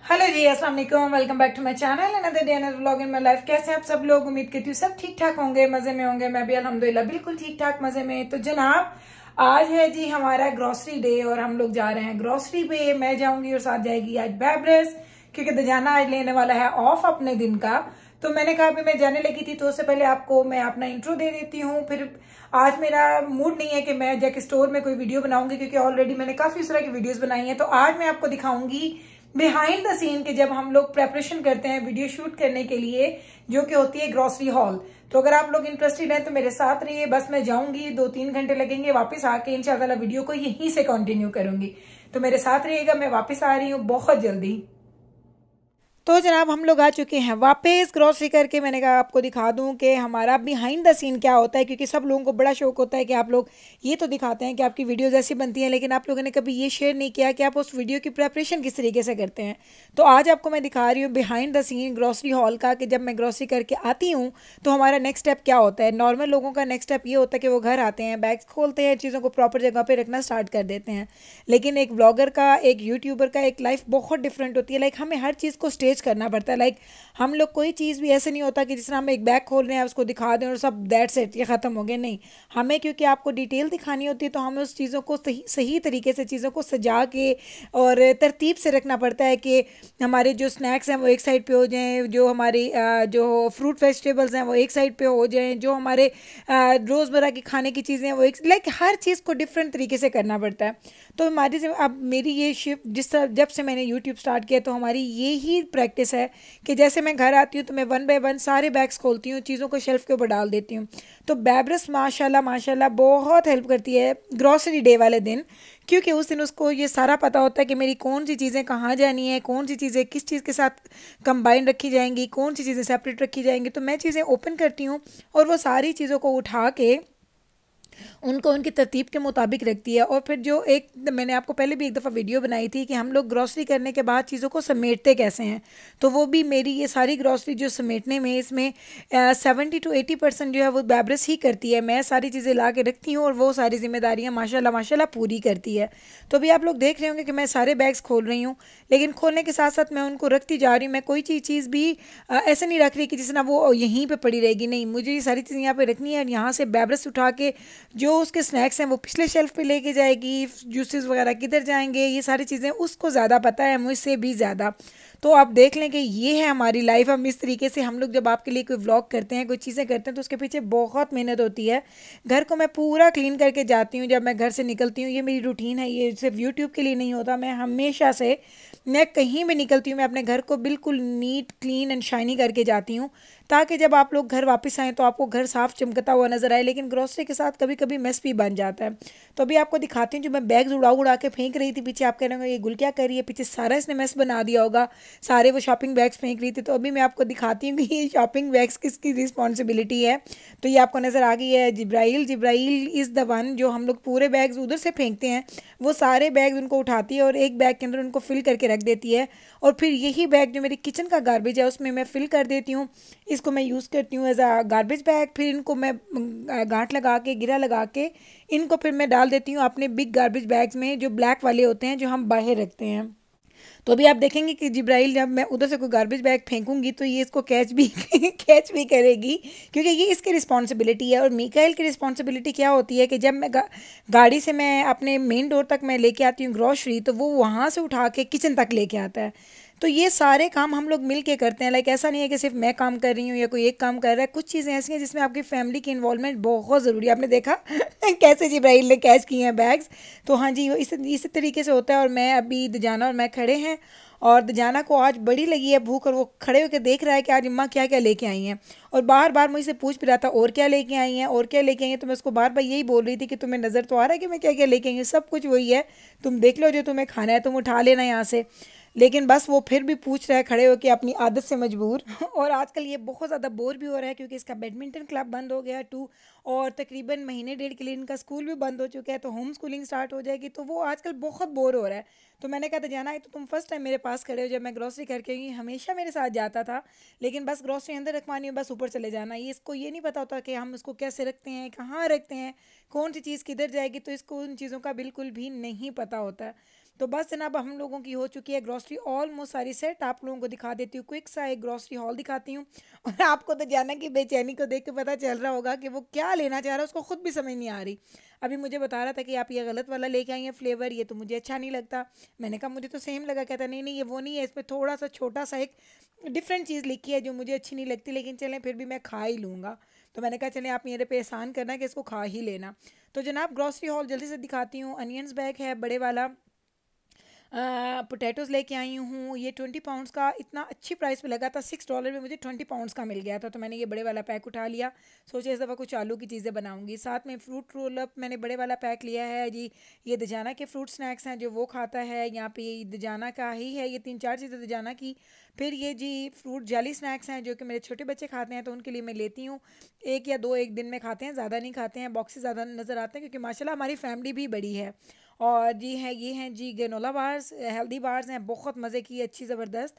Hello जी, अस्सलाम वालेकुम। Welcome back to my channel another day another vlog in my life. कैसे हैं आप सब लोग? उम्मीद करती हूँ सब ठीक ठाक होंगे, मजे में होंगे। मैं भी अल्हम्दुलिल्लाह बिल्कुल ठीक ठाक मजे में। तो जनाब, आज है जी हमारा ग्रोसरी डे और हम लोग जा रहे हैं ग्रोसरी पे। मैं जाऊंगी और साथ जाएगी आज बैब्रेस, क्योंकि दजाना आज लेने वाला है ऑफ अपने दिन का। तो मैंने कहा अभी मैं जाने लगी थी, तो उससे पहले आपको मैं अपना इंट्रो दे देती हूँ। फिर आज मेरा मूड नहीं है कि मैं जाके स्टोर में कोई वीडियो बनाऊंगी, क्योंकि ऑलरेडी मैंने काफी इस तरह की वीडियोस बनाई हैं। तो आज मैं आपको दिखाऊंगी बिहाइंड द सीन के जब हम लोग प्रेपरेशन करते हैं वीडियो शूट करने के लिए, जो कि होती है ग्रोसरी हॉल। तो अगर आप लोग इंटरेस्टेड हैं तो मेरे साथ रहिए। बस मैं जाऊंगी, 2-3 घंटे लगेंगे, वापस आके इंशाल्लाह वीडियो को यहीं से कंटिन्यू करूंगी। तो मेरे साथ रहिएगा, मैं वापस आ रही हूँ बहुत जल्दी। तो जनाब, हम लोग आ चुके हैं वापस ग्रोसरी करके। मैंने कहा आपको दिखा दूं कि हमारा बिहाइंड द सीन क्या होता है, क्योंकि सब लोगों को बड़ा शौक होता है कि आप लोग ये तो दिखाते हैं कि आपकी वीडियोस ऐसी बनती हैं, लेकिन आप लोगों ने कभी ये शेयर नहीं किया कि आप उस वीडियो की प्रेपरेशन किस तरीके से करते हैं। तो आज आपको मैं दिखा रही हूँ behind the scene grocery haul का, कि जब मैं ग्रोसरी करके आती हूँ तो हमारा नेक्स्ट स्टेप क्या होता है। नॉर्मल लोगों का नेक्स्ट स्टेप ये होता है कि वो घर आते हैं, बैग्स खोलते हैं, चीज़ों को प्रॉपर जगह पर रखना स्टार्ट कर देते हैं। लेकिन एक ब्लॉगर का, एक यूट्यूबर का एक लाइफ बहुत डिफरेंट होती है। लाइक हमें हर चीज़ को स्टेज करना पड़ता है। लाइक हम लोग कोई चीज़ भी ऐसे नहीं होता कि जिस तरह हम एक बैग खोल रहे हैं उसको दिखा दें और सब दैट्स इट, ये ख़त्म हो गया। नहीं, हमें क्योंकि आपको डिटेल दिखानी होती है, तो हमें उस चीज़ों को सही सही तरीके से चीज़ों को सजा के और तरतीब से रखना पड़ता है कि हमारे जो स्नैक्स हैं वो एक साइड पे हो जाएं, जो हमारी जो फ्रूट वेजिटेबल्स हैं वो एक साइड पे हो जाएं, जो हमारे रोज़मर्रा की खाने की चीज़ें हैं वो एक, लाइक हर चीज़ को डिफरेंट तरीके से करना पड़ता है। तो हमारी अब मेरी ये शिफ्ट जिस तरह जब से मैंने यूट्यूब स्टार्ट किया, तो हमारी ये ही प्रैक्टिस है कि जैसे मैं घर आती हूँ तो मैं 1 बाय 1 सारे बैग्स खोलती हूँ, चीज़ों को शेल्फ के ऊपर डाल देती हूँ। तो बैब्रेस माशाल्लाह माशाल्लाह बहुत हेल्प करती है ग्रॉसरी डे वाले दिन, क्योंकि उस दिन उसको ये सारा पता होता है कि मेरी कौन सी चीज़ें कहाँ जानी है, कौन सी चीज़ें किस चीज़ के साथ कंबाइन रखी जाएंगी, कौन सी चीज़ें सेपरेट रखी जाएंगी। तो मैं चीज़ें ओपन करती हूँ और वो सारी चीज़ों को उठा के उनको उनकी तरतीब के मुताबिक रखती है। और फिर जो एक मैंने आपको पहले भी एक दफ़ा वीडियो बनाई थी कि हम लोग ग्रॉसरी करने के बाद चीज़ों को समेटते कैसे हैं, तो वो भी मेरी ये सारी ग्रॉसरी जो समेटने में इसमें 70 to 80% जो है वो बैब्रेस ही करती है। मैं सारी चीज़ें ला के रखती हूँ और वो सारी जिम्मेदारियाँ माशाल्लाह माशाल्लाह पूरी करती है। तो अभी आप लोग देख रहे होंगे कि मैं सारे बैग्स खोल रही हूँ, लेकिन खोलने के साथ साथ मैं उनको रखती जा रही हूँ। मैं कोई चीज़ भी ऐसे नहीं रख रही कि जिस ना वो यहीं पे पड़ी रहेगी। नहीं, मुझे ये सारी चीज़ें यहाँ पे रखनी है और यहाँ से बैब्रेस उठा के जो उसके स्नैक्स हैं वो पिछले शेल्फ पे लेके जाएगी, जूसेस वगैरह किधर जाएंगे, ये सारी चीज़ें उसको ज़्यादा पता है, मुझसे भी ज़्यादा। तो आप देख लें कि ये है हमारी लाइफ। हम इस तरीके से हम लोग जब आपके लिए कोई व्लॉग करते हैं, कोई चीज़ें करते हैं, तो उसके पीछे बहुत मेहनत होती है। घर को मैं पूरा क्लीन करके जाती हूँ जब मैं घर से निकलती हूँ। ये मेरी रूटीन है, ये सिर्फ यूट्यूब के लिए नहीं होता। मैं हमेशा से, मैं कहीं भी निकलती हूँ, मैं अपने घर को बिल्कुल नीट क्लीन एंड शाइनी करके जाती हूँ, ताकि जब आप लोग घर वापस आएँ तो आपको घर साफ चमकता हुआ नजर आए। लेकिन ग्रोसरी के साथ कभी कभी मेस भी बन जाता है। तो अभी आपको दिखाती हूँ, जो मैं बैग्स उड़ा उड़ा के फेंक रही थी पीछे, आप कह रहे होंगे ये गुल क्या कर रही है, पीछे सारा इसने मेस बना दिया होगा, सारे वो शॉपिंग बैग्स फेंक रही थी। तो अभी मैं आपको दिखाती हूँ कि ये शॉपिंग बैग्स किसकी रिस्पॉन्सिबिलिटी है। तो ये आपको नज़र आ गई है, जिब्राइल। जिब्राइल इज़ द वन जो हम लोग पूरे बैग्स उधर से फेंकते हैं, वो सारे बैग उनको उठाती है और एक बैग के अंदर उनको फिल करके रख देती है। और फिर यही बैग जो मेरी किचन का गार्बेज है उसमें मैं फिल कर देती हूँ, इसको मैं यूज़ करती हूँ एज अ गार्बेज बैग। फिर इनको मैं गांठ लगा के, गिरा लगा के, इनको फिर मैं डाल देती हूँ अपने बिग गार्बेज बैग्स में, जो ब्लैक वाले होते हैं, जो हम बाहर रखते हैं। तो अभी आप देखेंगे कि जिब्राइल जब मैं उधर से कोई गार्बेज बैग फेंकूंगी तो ये इसको कैच भी कैच भी करेगी, क्योंकि ये इसकी रिस्पॉन्सिबिलिटी है। और मीकाइल की रिस्पॉन्सिबिलिटी क्या होती है कि जब मैं गाड़ी से मैं अपने मेन डोर तक मैं लेके आती हूँ ग्रॉसरी, तो वो वहाँ से उठा के किचन तक लेके आता है। तो ये सारे काम हम लोग मिल के करते हैं। लाइक ऐसा नहीं है कि सिर्फ मैं काम कर रही हूँ या कोई एक काम कर रहा है। कुछ चीज़ें ऐसी हैं जिसमें आपकी फैमिली की इन्वॉल्वमेंट बहुत ज़रूरी है। आपने देखा कैसे जिब्राइल ने कैच किए हैं बैग्स। तो हाँ जी, इसी तरीके से होता है। और मैं अभी दजाना और मैं खड़े हैं, और दजाना को आज बड़ी लगी है भूख, और वो खड़े होकर देख रहा है कि आज अम्मा क्या क्या लेके आई हैं, और बार बार मुझसे पूछ भी रहा था और क्या लेके आई हैं, और क्या लेके आई हैं। तो मैं उसको बार बार यही बोल रही थी कि तुम्हें नज़र तो आ रहा है कि मैं क्या क्या लेके आई हूँ, सब कुछ वही है, तुम देख लो, जो तुम्हें खाना है तुम उठा लेना यहाँ से। लेकिन बस वो फिर भी पूछ रहा है खड़े होकर, अपनी आदत से मजबूर। और आजकल ये बहुत ज़्यादा बोर भी हो रहा है, क्योंकि इसका बैडमिंटन क्लब बंद हो गया है 2, और तकरीबन महीने डेढ़ के लिए इनका स्कूल भी बंद हो चुका है, तो होम स्कूलिंग स्टार्ट हो जाएगी। तो वो आजकल बहुत बोर हो रहा है। तो मैंने कहा था जाना है, तो तुम फर्स्ट टाइम मेरे पास खड़े हो। जब मैं ग्रोसरी करके गई, हमेशा मेरे साथ जाता था, लेकिन बस ग्रोसरी अंदर रखवानी हो, बस ऊपर चले जाना। ये इसको ये नहीं पता होता कि हम इसको कैसे रखते हैं, कहाँ रखते हैं, कौन सी चीज़ किधर जाएगी। तो इसको उन चीज़ों का बिल्कुल भी नहीं पता होता है। तो बस जनाब हम लोगों की हो चुकी है ग्रॉसरी ऑलमोस्ट सारी सेट। आप लोगों को दिखा देती हूँ, क्विक सा एक ग्रॉसरी हॉल दिखाती हूँ। और आपको तो जाना की बेचैनी को देख के पता चल रहा होगा कि वो क्या लेना चाह रहा है, उसको खुद भी समझ नहीं आ रही। अभी मुझे बता रहा था कि आप ये गलत वाला लेके आई हैं फ्लेवर, ये तो मुझे अच्छा नहीं लगता। मैंने कहा मुझे तो सेम लगा। कहता नहीं नहीं ये वो नहीं है, इसमें थोड़ा सा छोटा सा एक डिफरेंट चीज़ लिखी है जो मुझे अच्छी नहीं लगती, लेकिन चलें फिर भी मैं खा ही लूँगा। तो मैंने कहा चलें आप मेरे पे एहसान करना कि इसको खा ही लेना। तो जनाब ग्रॉसरी हॉल जल्दी से दिखाती हूँ। अनियंस बैग है बड़े वाला, पोटैटोज़ लेके आई हूँ। ये 20 पाउंड्स का इतना अच्छी प्राइस पे लगा था, $6 में मुझे 20 पाउंड्स का मिल गया था। तो मैंने ये बड़े वाला पैक उठा लिया, सोचा इस दफ़ा कुछ आलू की चीज़ें बनाऊंगी। साथ में फ्रूट रोल अप मैंने बड़े वाला पैक लिया है जी। ये दजाना के फ्रूट स्नैक्स हैं जो वो खाता है, यहाँ पे दजाना का ही है। ये 3-4 चीज़ें दजाना की। फिर ये जी फ्रूट जाली स्नैक्स हैं जो कि मेरे छोटे बच्चे खाते हैं, तो उनके लिए मैं लेती हूँ। एक या दो एक दिन में खाते हैं, ज़्यादा नहीं खाते हैं। बॉक्सेस ज़्यादा नज़र आते हैं क्योंकि माशाल्लाह हमारी फैमिली भी बड़ी है। और जी है ये हैं जी ग्रेनोला बार्स, हेल्दी बार्स हैं, बहुत मज़े की अच्छी ज़बरदस्त।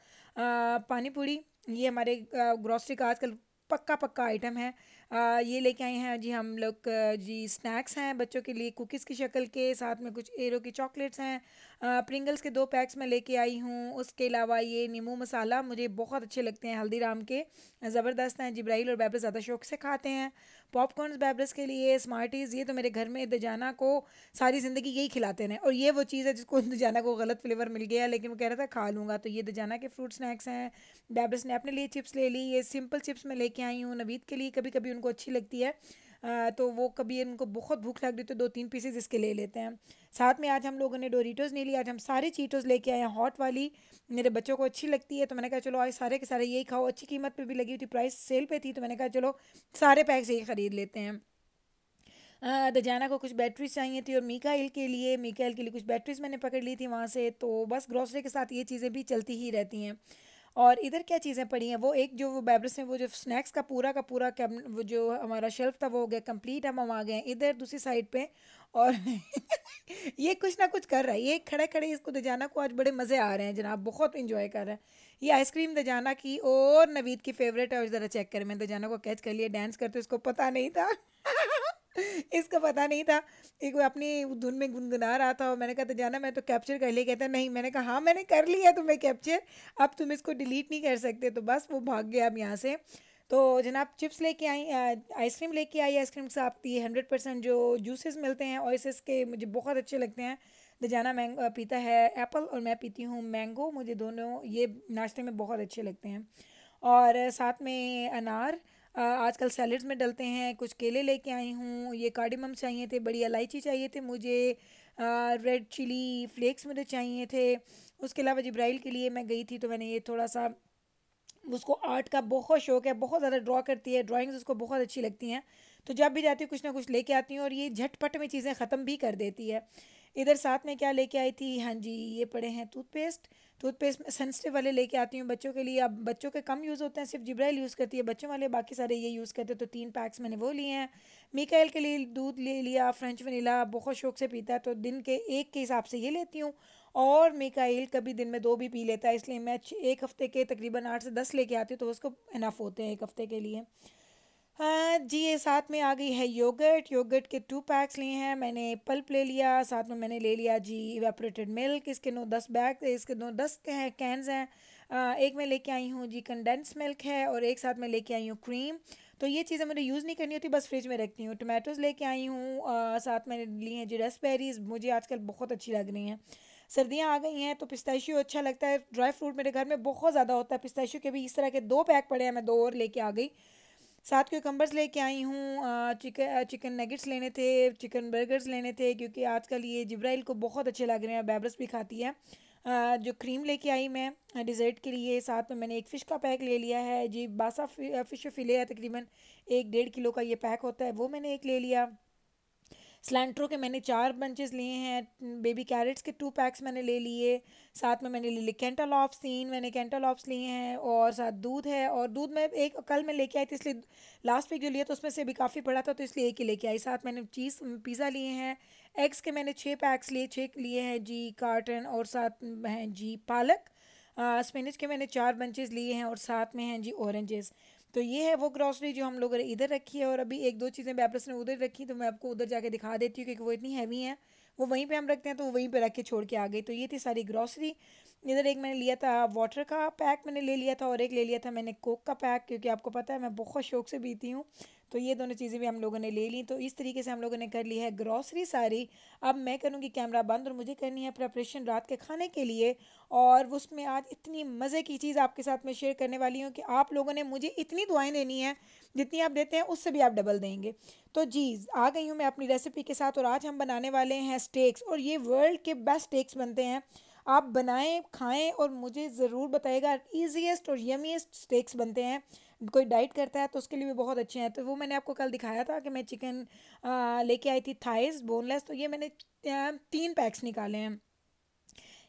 पानी पूरी, ये हमारे ग्रॉसरी का आजकल पक्का पक्का आइटम है। ये लेके आए हैं जी हम लोग। जी स्नैक्स हैं बच्चों के लिए कुकीज़ की शक्ल के, साथ में कुछ एरो की चॉकलेट्स हैं। प्रिंगल्स के 2 पैक्स मैं लेके आई हूँ। उसके अलावा ये नींबू मसाला मुझे बहुत अच्छे लगते हैं, हल्दीराम के ज़बरदस्त हैं। जिब्राइल और बैबरस ज़्यादा शौक से खाते हैं। पॉपकॉर्नस बैबरस के लिए स्मार्टीज़, ये तो मेरे घर में दजाना को सारी ज़िंदगी यही खिलाते हैं। और ये वो चीज़ है जिसको दजाना को गलत फ्लेवर मिल गया, लेकिन वो कह रहा था खा लूँगा। तो ये दजाना के फ्रूट स्नैक्स हैं। बैबरस ने अपने लिए चिप्स ले ली। ये सिंपल चिप्स मैं लेके आई हूँ नवीद के लिए, कभी कभी उनको अच्छी लगती है। तो वो कभी उनको बहुत भूख लग रही तो 2-3 पीसेज इसके ले लेते हैं। साथ में आज हम लोगों ने डोरिटोज़ नहीं लिया, आज हम सारे चीटोज़ लेके आए हैं हॉट वाली। मेरे बच्चों को अच्छी लगती है तो मैंने कहा चलो आज सारे के सारे यही खाओ। अच्छी कीमत पे भी लगी हुई थी, प्राइस सेल पे थी, तो मैंने कहा चलो सारे पैक से ही ख़रीद लेते हैं। दजाना को कुछ बैटरीज चाहिए थी और मीकाइल के लिए कुछ बैटरीज मैंने पकड़ ली थी वहाँ से। तो बस ग्रॉसरी के साथ ये चीज़ें भी चलती ही रहती हैं। और इधर क्या चीज़ें पड़ी हैं, वो एक जो वो बैबरस में वो जो स्नैक्स का पूरा वो जो हमारा शेल्फ था वो हो गया कंप्लीट। हम आ गए हैं इधर दूसरी साइड पे। और ये कुछ ना कुछ कर रहा है, ये खड़े खड़े इसको दजाना को आज बड़े मज़े आ रहे हैं जनाब, बहुत इंजॉय कर रहा है। ये आइसक्रीम दजाना की और नवीद की फेवरेट है। और ज़रा चेक करें, मैं दजाना को कैच कर लिया डांस करते, इसको पता नहीं था। इसको पता नहीं था। एक वो अपनी धुन में गुनगुना रहा था और मैंने कहा दजाना मैं तो कैप्चर कर लिया। कहता नहीं, मैंने कहा हाँ मैंने कर लिया तुम्हें कैप्चर, अब तुम इसको डिलीट नहीं कर सकते। तो बस वो भाग गया अब यहाँ से। तो जनाब चिप्स लेके आई, आइसक्रीम लेके आई। आइसक्रीम के साथ ये 100% जो जूसेस मिलते हैं ओएसिस के, मुझे बहुत अच्छे लगते हैं। दजाना मैंगो पीता है एप्पल और मैं पीती हूँ मैंगो, मुझे दोनों ये नाश्ते में बहुत अच्छे लगते हैं। और साथ में अनार आजकल सैलड्स में डलते हैं। कुछ केले लेके आई हूँ। ये कार्डिमम चाहिए थे, बड़ी इलायची चाहिए थे मुझे, रेड चिली फ्लेक्स मुझे चाहिए थे। उसके अलावा जिब्राइल के लिए मैं गई थी तो मैंने ये थोड़ा सा, उसको आर्ट का बहुत शौक है, बहुत ज़्यादा ड्रॉ करती है, ड्राइंग्स उसको बहुत अच्छी लगती हैं। तो जब भी जाती हूँ कुछ ना कुछ लेके आती हूँ और ये झटपट में चीज़ें ख़त्म भी कर देती है। इधर साथ में क्या लेके आई थी, हाँ जी ये पड़े हैं टूथपेस्ट। टूथपेस्ट में सेंसिटिव वाले लेके आती हूँ बच्चों के लिए। अब बच्चों के कम यूज़ होते हैं, सिर्फ जिब्राइल यूज़ करती है बच्चों वाले, बाकी सारे ये यूज़ करते हैं। तो 3 पैक्स मैंने वो लिए हैं। मीकाइल के लिए दूध ले लिया, फ्रेंच वनीला बहुत शौक से पीता है तो दिन के एक के हिसाब से ये लेती हूँ। और मीकाइल कभी दिन में 2 भी पी लेता है, इसलिए मैं एक हफ़्ते के तकरीबन 8 से 10 लेके आती हूँ तो उसको इनफ होते हैं एक हफ़्ते के लिए। हाँ जी, ये साथ में आ गई है योगर्ट। योगर्ट के 2 पैक्स लिए हैं मैंने। पल्प ले लिया, साथ में मैंने ले लिया जी इवेपोरेटेड मिल्क। इसके 9-10 बैग, इसके 9-10 के हैं कैंस हैं। एक मैं लेके आई हूँ जी कंडेंस मिल्क है और एक साथ में लेके आई हूँ क्रीम। तो ये चीज़ें मुझे यूज़ नहीं करनी होती, बस फ्रिज में रखती हूँ। टमाटोज़ लेके आई हूँ, साथ में ली हैं जी रसबेरीज़, मुझे आजकल बहुत अच्छी लग रही हैं। सर्दियाँ आ गई हैं तो पिस्ताशियो अच्छा लगता है। ड्राई फ्रूट मेरे घर में बहुत ज़्यादा होता है। पिस्ताशियो के भी इस तरह के 2 पैक पड़े हैं, मैं 2 और लेके आ गई। साथ क्यूकम्बर्स लेके आई हूँ। चिकन नगेट्स लेने थे, चिकन बर्गर्स लेने थे क्योंकि आजकल ये जिब्राइल को बहुत अच्छे लग रहे हैं, बैबरस भी खाती है। जो क्रीम लेके आई मैं डिज़र्ट के लिए। साथ में मैंने एक फ़िश का पैक ले लिया है जी, बासा फ़िश फिले है, तकरीबन 1-1.5 किलो का ये पैक होता है, वो मैंने एक ले लिया। सिलेंट्रो के मैंने 4 बंचेस लिए हैं। बेबी कैरेट्स के 2 पैक्स मैंने ले लिए। साथ में मैंने ले लिए कैंटालॉप्स, 3 मैंने कैंटालॉप्स लिए हैं और साथ दूध है। और दूध में एक कल मैं लेके आई थी, इसलिए लास्ट वीक जो लिया तो उसमें से भी काफ़ी पड़ा था तो इसलिए एक ही लेके आई। साथ मैंने चीज़ पिज़्ज़ा लिए हैं। एग्स के मैंने 6 पैक्स लिए, 6 लिए हैं जी कार्टन। और साथ हैं जी पालक। स्पिनच के मैंने 4 बंचेस लिए हैं और साथ में हैं जी ऑरेंजेस। तो ये है वो ग्रॉसरी जो हम लोगों ने इधर रखी है। और अभी 1-2 चीज़ें बैबरस ने उधर रखी तो मैं आपको उधर जाके दिखा देती हूँ क्योंकि वो इतनी हैवी हैं, वो वहीं पे हम रखते हैं, तो वो वहीं पे रख के छोड़ के आ गई। तो ये थी सारी ग्रॉसरी। इधर एक मैंने लिया था वाटर का पैक मैंने ले लिया था, और एक ले लिया था मैंने कोक का पैक, क्योंकि आपको पता है मैं बहुत शौक से पीती हूँ। तो ये दोनों चीज़ें भी हम लोगों ने ले ली। तो इस तरीके से हम लोगों ने कर ली है ग्रॉसरी सारी। अब मैं करूँगी कैमरा बंद, और मुझे करनी है प्रिपरेशन रात के खाने के लिए। और उसमें आज इतनी मज़े की चीज़ आपके साथ मैं शेयर करने वाली हूँ कि आप लोगों ने मुझे इतनी दुआएं देनी है, जितनी आप देते हैं उससे भी आप डबल देंगे। तो जी आ गई हूँ मैं अपनी रेसिपी के साथ, और आज हम बनाने वाले हैं स्टेक्स, और ये वर्ल्ड के बेस्ट स्टेक्स बनते हैं। आप बनाएं, खाएं, और मुझे ज़रूर बताइएगा। ईजीएस्ट और यमीएस्ट स्टेक्स बनते हैं। कोई डाइट करता है तो उसके लिए भी बहुत अच्छे हैं। तो वो मैंने आपको कल दिखाया था कि मैं चिकन लेके आई थी, थाइस बोनलेस। तो ये मैंने 3 पैक्स निकाले हैं,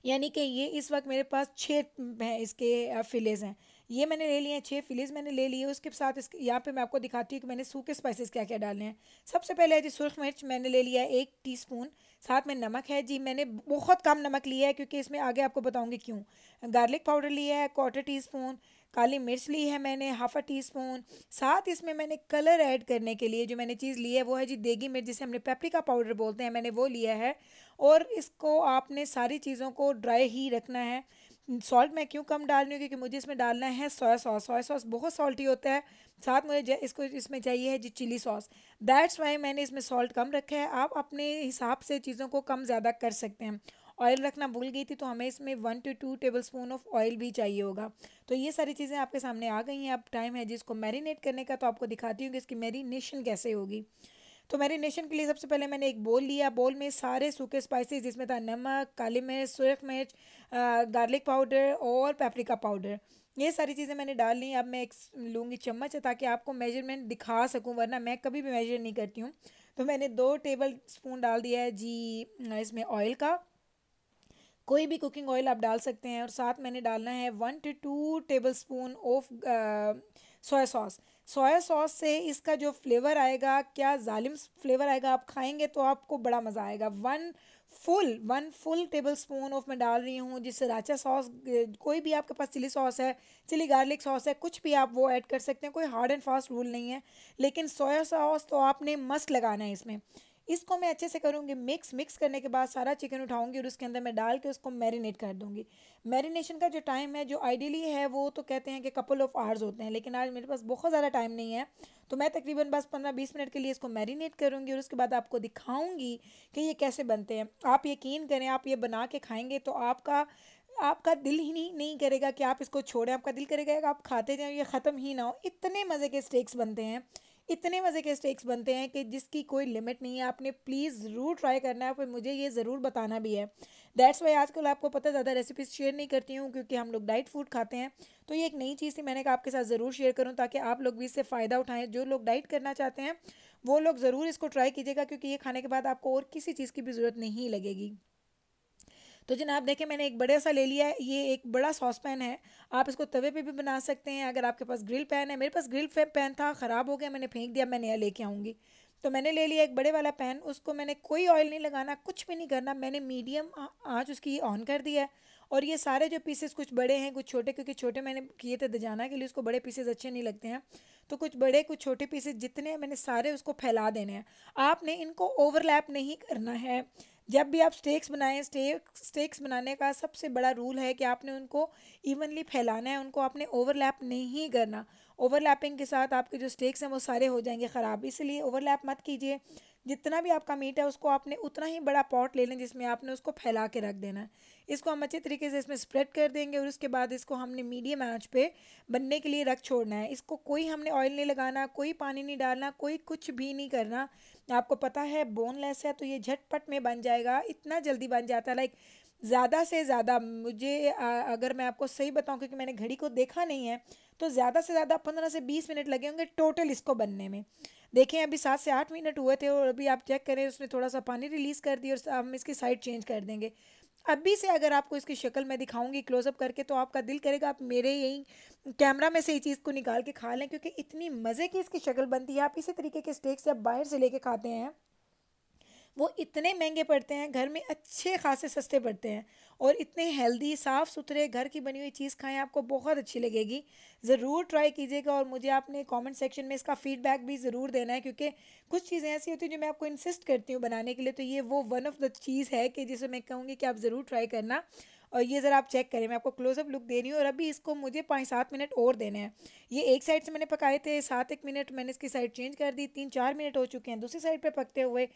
यानी कि ये इस वक्त मेरे पास 6 हैं इसके फिलेज हैं। ये मैंने ले लिए हैं, 6 फिलेज मैंने ले लिए। उसके साथ इस यहाँ पे मैं आपको दिखाती हूँ कि मैंने सूखे स्पाइसेस क्या क्या डालने हैं। सबसे पहले है जी सुरख मिर्च, मैंने ले लिया है 1 टीस्पून। साथ में नमक है जी, मैंने बहुत कम नमक लिया है, क्योंकि इसमें आगे आपको बताऊँगी क्यों। गार्लिक पाउडर लिया है 1/4 टीस्पून। काली मिर्च ली है मैंने 1/2 टीस्पून। साथ इसमें मैंने कलर ऐड करने के लिए जो मैंने चीज़ ली है वो है जी देगी मिर्च, जिसे हमने पेपरिका पाउडर बोलते हैं, मैंने वो लिया है। और इसको आपने सारी चीज़ों को ड्राई ही रखना है। सॉल्ट मैं क्यों कम डाल रही हूँ, क्योंकि मुझे इसमें डालना है सोया सॉस। सोया सॉस बहुत सॉल्टी होता है। साथ मुझे इसको इसमें चाहिए है जी चिली सॉस। दैट्स वाई मैंने इसमें सॉल्ट कम रखा है। आप अपने हिसाब से चीज़ों को कम ज़्यादा कर सकते हैं। ऑयल रखना भूल गई थी, तो हमें इसमें 1 to 2 table spoon of oil भी चाहिए होगा। तो ये सारी चीज़ें आपके सामने आ गई हैं। अब टाइम है जिसको मैरिनेट करने का, तो आपको दिखाती हूँ कि इसकी मैरिनेशन कैसे होगी। तो मैरिनेशन के लिए सबसे पहले मैंने एक बोल लिया। बोल में सारे सूखे स्पाइसेस, जिसमें था नमक, काली मिर्च, सुरख मिर्च, गार्लिक पाउडर और पेपरिका पाउडर, ये सारी चीज़ें मैंने डाल ली। अब मैं एक लूँगी चम्मच, ताकि आपको मेजरमेंट दिखा सकूं, वरना मैं कभी भी मेजर नहीं करती हूँ। तो मैंने 2 टेबल स्पून डाल दिया है जी इसमें ऑयल का। कोई भी कुकिंग ऑयल आप डाल सकते हैं। और साथ मैंने डालना है 1 to 2 table spoon of soya sauce. Soya sauce से इसका जो फ्लेवर आएगा, क्या जालिम फ्लेवर आएगा, आप खाएंगे तो आपको बड़ा मज़ा आएगा। 1 फुल टेबल स्पून ऑफ मैं डाल रही हूँ। जिससे सराचा सॉस, कोई भी आपके पास चिली सॉस है, चिली गार्लिक सॉस है, कुछ भी आप वो ऐड कर सकते हैं। कोई हार्ड एंड फास्ट रूल नहीं है, लेकिन सोया सॉस तो आपने मस्त लगाना है इसमें। इसको मैं अच्छे से करूँगी मिक्स करने के बाद सारा चिकन उठाऊंगी और उसके अंदर मैं डाल के उसको मैरिनेट कर दूंगी। मैरिनेशन का जो टाइम है, जो आइडियली है, वो तो कहते हैं कि कपल ऑफ आवर्स होते हैं, लेकिन आज मेरे पास बहुत ज़्यादा टाइम नहीं है। तो मैं तकरीबन बस 15-20 मिनट के लिए इसको मैरिनेट करूँगी, और उसके बाद आपको दिखाऊंगी कि ये कैसे बनते हैं। आप यकीन करें, आप ये बना के खाएंगे तो आपका दिल ही नहीं करेगा कि आप इसको छोड़ें। आपका दिल करेगा कि आप खाते जाएं, ये ख़त्म ही ना हो। इतने मज़े के स्टेक्स बनते हैं, इतने मज़े के स्टेक्स बनते हैं कि जिसकी कोई लिमिट नहीं है। आपने प्लीज़ ज़रूर ट्राई करना है, फिर मुझे ये ज़रूर बताना भी है। दैट्स वाई आजकल आपको पता ज़्यादा रेसिपीज़ शेयर नहीं करती हूँ, क्योंकि हम लोग डाइट फूड खाते हैं। तो ये एक नई चीज़ थी, मैंने कहा आपके साथ ज़रूर शेयर करूँ, ताकि आप लोग भी इससे फ़ायदा उठाएँ। जो लोग डाइट करना चाहते हैं वो लोग ज़रूर इसको ट्राई कीजिएगा, क्योंकि ये खाने के बाद आपको और किसी चीज़ की भी ज़रूरत नहीं लगेगी। तो जनाब देखें, मैंने एक बड़ा सा ले लिया है। ये एक बड़ा सॉस पैन है। आप इसको तवे पे भी बना सकते हैं, अगर आपके पास ग्रिल पैन है। मेरे पास ग्रिल पैन था, ख़राब हो गया, मैंने फेंक दिया, मैं नया लेके आऊँगी। तो मैंने ले लिया एक बड़े वाला पैन। उसको मैंने कोई ऑयल नहीं लगाना, कुछ भी नहीं करना। मैंने मीडियम आँच उसकी ऑन कर दिया है। और ये सारे जो पीसेस, कुछ बड़े हैं कुछ छोटे, क्योंकि छोटे मैंने किए थे दजाना के लिए, उसको बड़े पीसेस अच्छे नहीं लगते हैं। तो कुछ बड़े कुछ छोटे पीसेस जितने हैं, मैंने सारे उसको फैला देने हैं। आपने इनको ओवरलैप नहीं करना है। जब भी आप स्टेक्स बनाएं, स्टेक्स बनाने का सबसे बड़ा रूल है कि आपने उनको इवनली फैलाना है, उनको आपने ओवरलैप नहीं करना। ओवरलैपिंग के साथ आपके जो स्टेक्स हैं वो सारे हो जाएंगे ख़राब, इसलिए ओवरलैप मत कीजिए। जितना भी आपका मीट है उसको आपने उतना ही बड़ा पॉट ले लें जिसमें आपने उसको फैला के रख देना है। इसको हम अच्छे तरीके से इसमें स्प्रेड कर देंगे, और उसके बाद इसको हमने मीडियम आंच पे बनने के लिए रख छोड़ना है। इसको कोई हमने ऑयल नहीं लगाना, कोई पानी नहीं डालना, कोई कुछ भी नहीं करना। आपको पता है बोनलेस है, तो ये झटपट में बन जाएगा, इतना जल्दी बन जाता है। लाइक ज़्यादा से ज़्यादा मुझे अगर मैं आपको सही बताऊं, क्योंकि मैंने घड़ी को देखा नहीं है, तो ज़्यादा से ज़्यादा 15 से 20 मिनट लगे होंगे टोटल इसको बनने में। देखें अभी 7 से 8 मिनट हुए थे, और अभी आप चेक करें उसने थोड़ा सा पानी रिलीज़ कर दिया, और हम इसकी साइड चेंज कर देंगे। अभी से अगर आपको इसकी शक्ल मैं दिखाऊंगी क्लोजअप करके, तो आपका दिल करेगा आप मेरे यही कैमरा में से ये चीज़ को निकाल के खा लें, क्योंकि इतनी मज़े की इसकी शक्ल बनती है। आप इसी तरीके के स्टेक्स जब बाहर से लेके खाते हैं वो इतने महंगे पड़ते हैं, घर में अच्छे खासे सस्ते पड़ते हैं और इतने हेल्दी साफ़ सुथरे घर की बनी हुई चीज़ खाएं, आपको बहुत अच्छी लगेगी। ज़रूर ट्राई कीजिएगा और मुझे आपने कमेंट सेक्शन में इसका फीडबैक भी ज़रूर देना है, क्योंकि कुछ चीज़ें ऐसी होती हैं जो मैं आपको इंसिस्ट करती हूँ बनाने के लिए, तो ये वो वन ऑफ द चीज़ है कि जिसे मैं कहूँगी कि आप ज़रूर ट्राई करना। और ये ज़रा आप चेक करें, मैं आपको क्लोजअप लुक दे रही हूँ और अभी इसको मुझे 5-7 मिनट और देने हैं। ये एक साइड से मैंने पकाए थे 7-1 मिनट, मैंने इसकी साइड चेंज कर दी, 3-4 मिनट हो चुके हैं दूसरी साइड पे पकते हुए।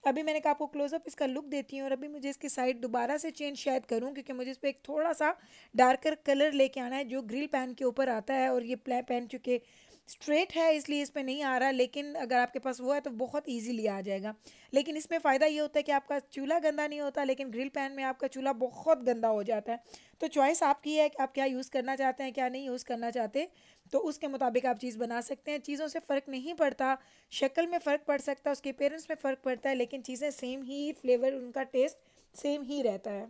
अभी मैंने कहा आपको क्लोजअप इसका लुक देती हूँ और अभी मुझे इसकी साइड दोबारा से चेंज शायद करूँ, क्योंकि मुझे इस पर एक थोड़ा सा डार्कर कलर लेके आना है जो ग्रिल पैन के ऊपर आता है। और ये पैन चूँकि स्ट्रेट है इसलिए इस पर नहीं आ रहा, लेकिन अगर आपके पास वो है तो बहुत इजीली आ जाएगा। लेकिन इसमें फ़ायदा ये होता है कि आपका चूल्हा गंदा नहीं होता, लेकिन ग्रिल पैन में आपका चूल्हा बहुत गंदा हो जाता है। तो चॉइस आपकी है कि आप क्या यूज़ करना चाहते हैं, क्या नहीं यूज़ करना चाहते, तो उसके मुताबिक आप चीज़ बना सकते हैं। चीज़ों से फ़र्क नहीं पड़ता, शक्ल में फ़र्क पड़ सकता है, उसके अपीयरेंस में फ़र्क पड़ता है, लेकिन चीज़ें सेम ही, फ्लेवर उनका टेस्ट सेम ही रहता है।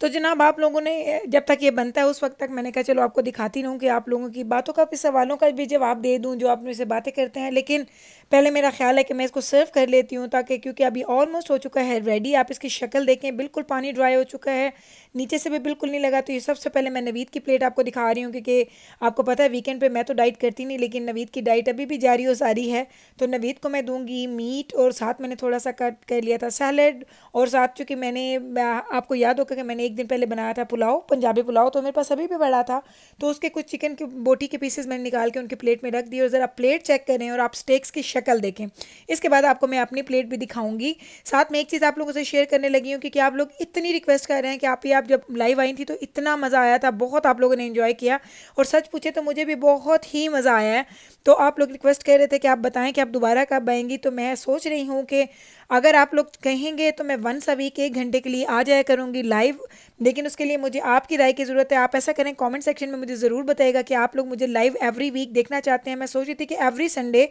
तो जनाब आप लोगों ने जब तक ये बनता है उस वक्त तक मैंने कहा चलो आपको दिखाती रहूँ कि आप लोगों की बातों का भी, सवालों का भी जवाब दे दूँ जो आप मुझसे बातें करते हैं। लेकिन पहले मेरा ख्याल है कि मैं इसको सर्व कर लेती हूँ, ताकि क्योंकि अभी ऑलमोस्ट हो चुका है रेडी। आप इसकी शक्ल देखें, बिल्कुल पानी ड्राई हो चुका है, नीचे से भी बिल्कुल नहीं लगा। तो ये सबसे पहले मैं नवीद की प्लेट आपको दिखा रही हूँ, क्योंकि आपको पता है वीकेंड पे मैं तो डाइट करती नहीं, लेकिन नवीद की डाइट अभी भी जारी और सारी है। तो नवीद को मैं दूंगी मीट, और साथ मैंने थोड़ा सा कट कर लिया था सैलड, और साथ चूँकि मैंने, आपको याद होगा कि मैंने एक दिन पहले बनाया था पुलाव, पंजाबी पुलाव, तो मेरे पास अभी भी बड़ा था, तो उसके कुछ चिकन की बोटी के पीसेस मैंने निकाल के उनकी प्लेट में रख दिए। और ज़रा प्लेट चेक करें और आप स्टेक्स की शक्ल देखें। इसके बाद आपको मैं अपनी प्लेट भी दिखाऊंगी। साथ में एक चीज़ आप लोगों से शेयर करने लगी हूँ, क्योंकि आप लोग इतनी रिक्वेस्ट कर रहे हैं कि आप जब लाइव आई थी तो इतना मज़ा आया था, बहुत आप लोगों ने इन्जॉय किया, और सच पूछे तो मुझे भी बहुत ही मज़ा आया है। तो आप लोग रिक्वेस्ट कर रहे थे कि आप बताएं कि आप दोबारा कब आएंगी, तो मैं सोच रही हूँ कि अगर आप लोग कहेंगे तो मैं वंस अ वीक 1 घंटे के लिए आ जाया करूँगी लाइव, लेकिन उसके लिए मुझे आपकी राय की ज़रूरत है। आप ऐसा करें, कमेंट सेक्शन में मुझे ज़रूर बताइएगा कि आप लोग मुझे लाइव एवरी वीक देखना चाहते हैं। मैं सोच रही थी कि एवरी संडे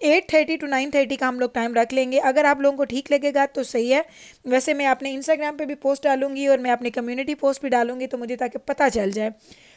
8:30 to 9:30 का हम लोग टाइम रख लेंगे, अगर आप लोगों को ठीक लगेगा तो सही है। वैसे मैं अपने इंस्टाग्राम पे भी पोस्ट डालूंगी और मैं अपने कम्युनिटी पोस्ट भी डालूंगी, तो मुझे ताकि पता चल जाए,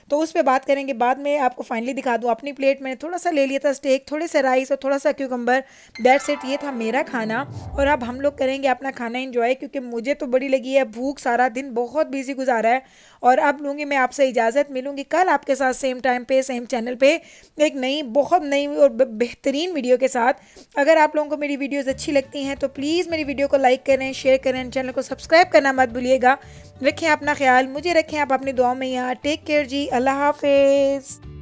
तो उस पर बात करेंगे बाद में। आपको फाइनली दिखा दूँ अपनी प्लेट में थोड़ा सा ले लिया था स्टेक, थोड़े से राइस और थोड़ा सा क्यूकम्बर, दैट्स इट। ये था मेरा खाना, और अब हम लोग करेंगे अपना खाना एंजॉय, क्योंकि मुझे तो बड़ी लगी है भूख, सारा दिन बहुत बिजी गुजारा है। और अब लूँगी मैं आपसे इजाज़त, मिलूंगी कल आपके साथ सेम टाइम पे सेम चैनल पे एक नई, बहुत नई और बेहतरीन वीडियो के साथ। अगर आप लोगों को मेरी वीडियोज़ अच्छी लगती हैं तो प्लीज़ मेरी वीडियो को लाइक करें, शेयर करें, चैनल को सब्सक्राइब करना मत भूलिएगा। रखें अपना ख्याल, मुझे रखें आप अपनी दुआओं में। यहाँ टेक केयर जी, अल्लाह हाफिज़।